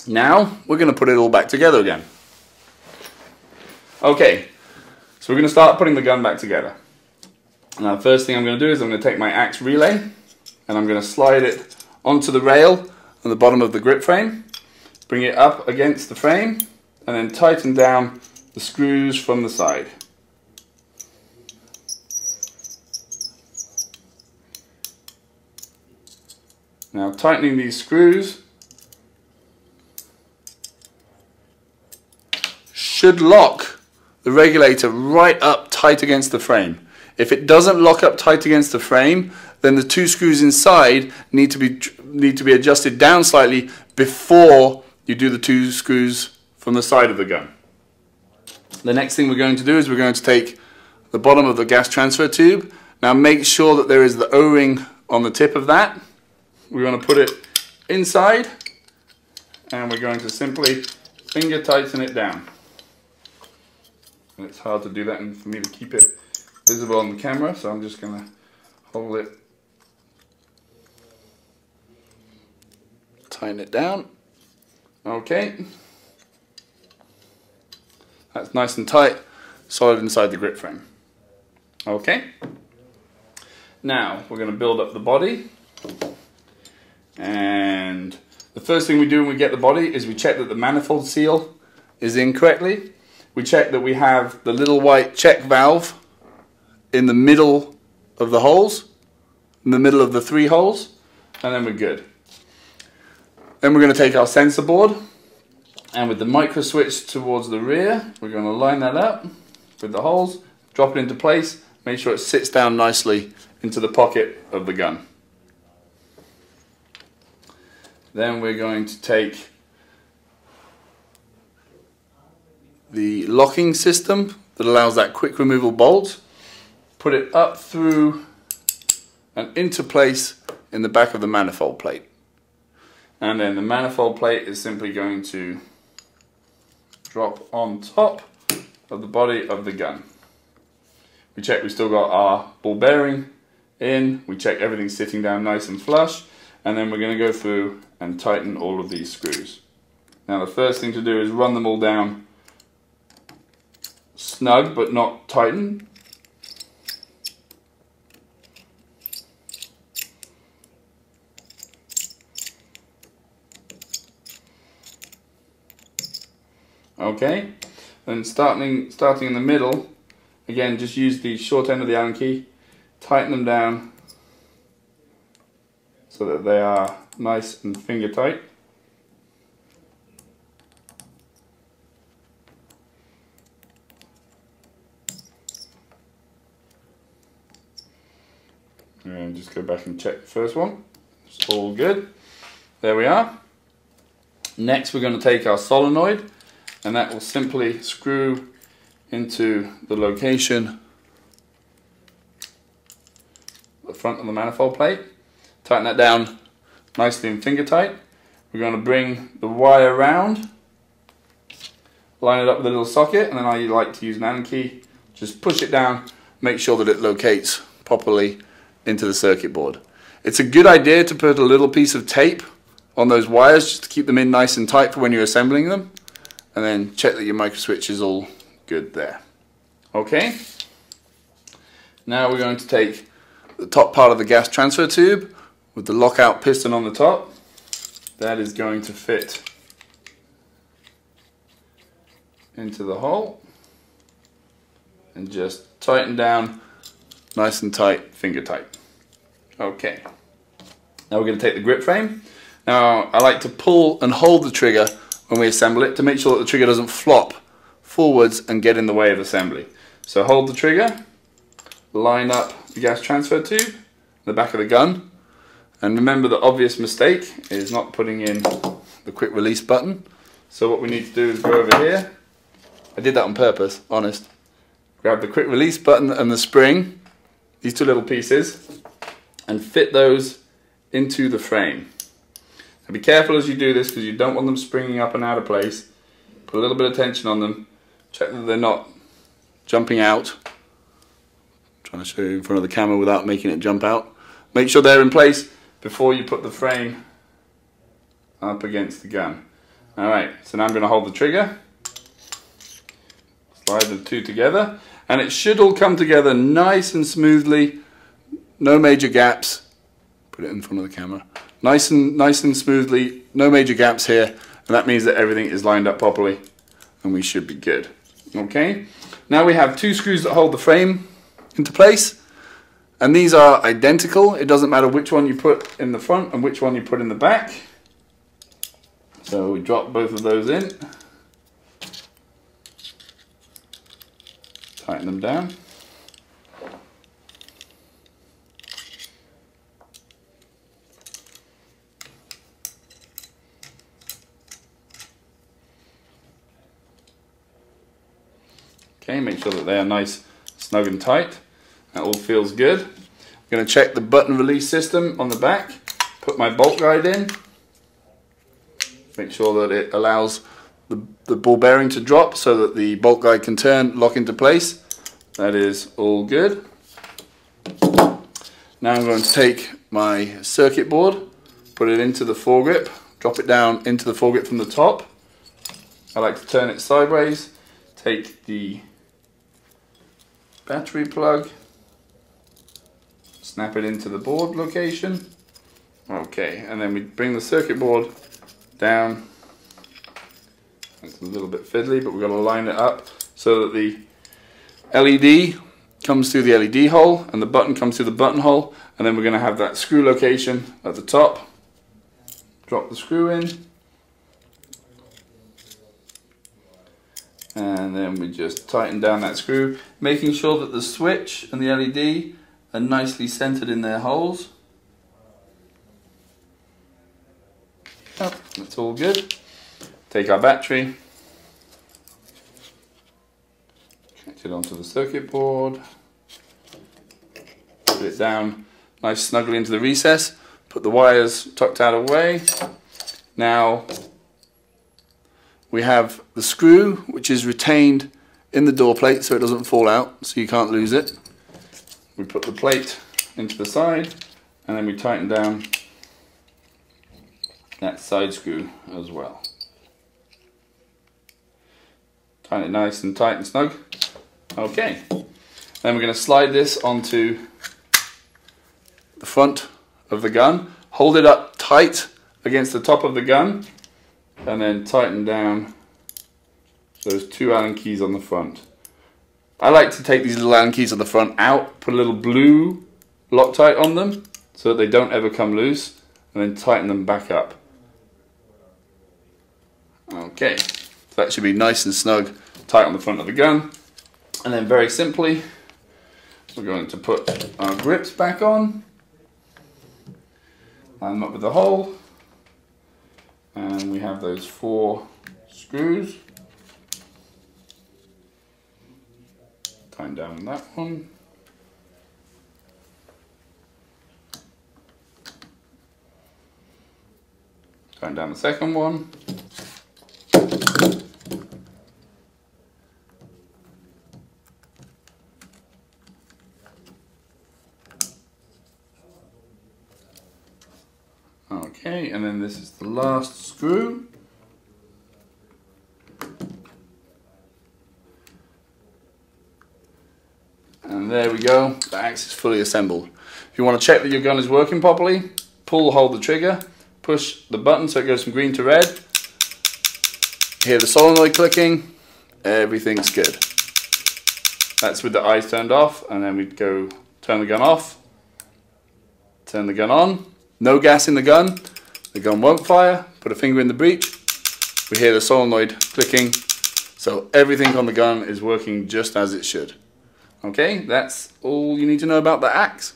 Now we're going to put it all back together again. Okay, so we're going to start putting the gun back together. Now the first thing I'm going to do is I'm going to take my axe relay and I'm going to slide it onto the rail on the bottom of the grip frame, bring it up against the frame, and then tighten down the screws from the side. Now tightening these screws should lock the regulator right up tight against the frame. If it doesn't lock up tight against the frame, then the two screws inside need to be adjusted down slightly before you do the two screws from the side of the gun. The next thing we're going to do is we're going to take the bottom of the gas transfer tube. Now make sure that there is the O-ring on the tip of that. We're going to put it inside and we're going to simply finger tighten it down. And it's hard to do that and for me to keep it visible on the camera, so I'm just going to hold it, tighten it down. Okay, that's nice and tight, solid inside the grip frame. Okay, now we're going to build up the body, and the first thing we do when we get the body is we check that the manifold seal is in correctly. We check that we have the little white check valve in the middle of the holes, in the middle of the 3 holes, and then we're good. Then we're going to take our sensor board, and with the micro switch towards the rear, we're going to line that up with the holes, drop it into place, make sure it sits down nicely into the pocket of the gun. Then we're going to take the locking system that allows that quick removal bolt, put it up through and into place in the back of the manifold plate. And then the manifold plate is simply going to drop on top of the body of the gun. We check we've still got our ball bearing in, we check everything's sitting down nice and flush, and then we're going to go through and tighten all of these screws. Now the first thing to do is run them all down snug but not tighten. Okay, then starting in the middle, again just use the short end of the Allen key, tighten them down so that they are nice and finger tight. And just go back and check the first one. It's all good. There we are. Next we're going to take our solenoid, and that will simply screw into the location, the front of the manifold plate. Tighten that down nicely and finger tight. We're going to bring the wire around, line it up with a little socket, and then I like to use an Allen key. Just push it down, make sure that it locates properly into the circuit board. It's a good idea to put a little piece of tape on those wires just to keep them in nice and tight for when you're assembling them, and then check that your micro switch is all good there. Okay, now we're going to take the top part of the gas transfer tube with the lockout piston on the top. That is going to fit into the hole and just tighten down nice and tight, finger tight. Okay, now we're going to take the grip frame. Now I like to pull and hold the trigger when we assemble it to make sure that the trigger doesn't flop forwards and get in the way of assembly. So hold the trigger, line up the gas transfer tube, the back of the gun, and remember the obvious mistake is not putting in the quick release button. So what we need to do is go over here. I did that on purpose, honest. Grab the quick release button and the spring, these two little pieces, and fit those into the frame. Now be careful as you do this because you don't want them springing up and out of place. Put a little bit of tension on them, check that they're not jumping out. I'm trying to show you in front of the camera without making it jump out. Make sure they're in place before you put the frame up against the gun. Alright, so now I'm going to hold the trigger, slide the two together, and it should all come together nice and smoothly, no major gaps. Put it in front of the camera. Nice and smoothly, no major gaps here, and that means that everything is lined up properly and we should be good. Okay, now we have two screws that hold the frame into place, and these are identical. It doesn't matter which one you put in the front and which one you put in the back. So we drop both of those in, tighten them down. Okay, make sure that they are nice, snug and tight. That all feels good. I'm going to check the button release system on the back, put my bolt guide in, make sure that it allows the ball bearing to drop so that the bolt guide can turn, lock into place. That is all good. Now I'm going to take my circuit board, put it into the foregrip, drop it down into the foregrip from the top. I like to turn it sideways, take the battery plug, snap it into the board location. Okay, and then we bring the circuit board down. It's a little bit fiddly, but we've got to line it up so that the LED comes through the LED hole and the button comes through the button hole, and then we're going to have that screw location at the top. Drop the screw in, and then we just tighten down that screw, making sure that the switch and the LED are nicely centered in their holes. Oh, that's all good. Take our battery, connect it onto the circuit board, put it down nice snugly into the recess, put the wires tucked out away. Now we have the screw, which is retained in the door plate so it doesn't fall out, so you can't lose it. We put the plate into the side, and then we tighten down that side screw as well. Tighten it nice and tight and snug. Okay, then we're going to slide this onto the front of the gun, hold it up tight against the top of the gun, and then tighten down those two Allen keys on the front. I like to take these little Allen keys on the front out, put a little blue Loctite on them so that they don't ever come loose, and then tighten them back up. Okay, so that should be nice and snug, tight on the front of the gun. And then very simply, we're going to put our grips back on, line them up with the hole, and we have those 4 screws. Tighten down on that one. Tighten down the second one. Okay, and then this is the last screw. And there we go, the axe is fully assembled. If you want to check that your gun is working properly, pull, hold the trigger, push the button so it goes from green to red. Hear the solenoid clicking, everything's good. That's with the eyes turned off, and then we'd go turn the gun off, turn the gun on, no gas in the gun won't fire, put a finger in the breech, we hear the solenoid clicking, so everything on the gun is working just as it should. Okay, that's all you need to know about the axe.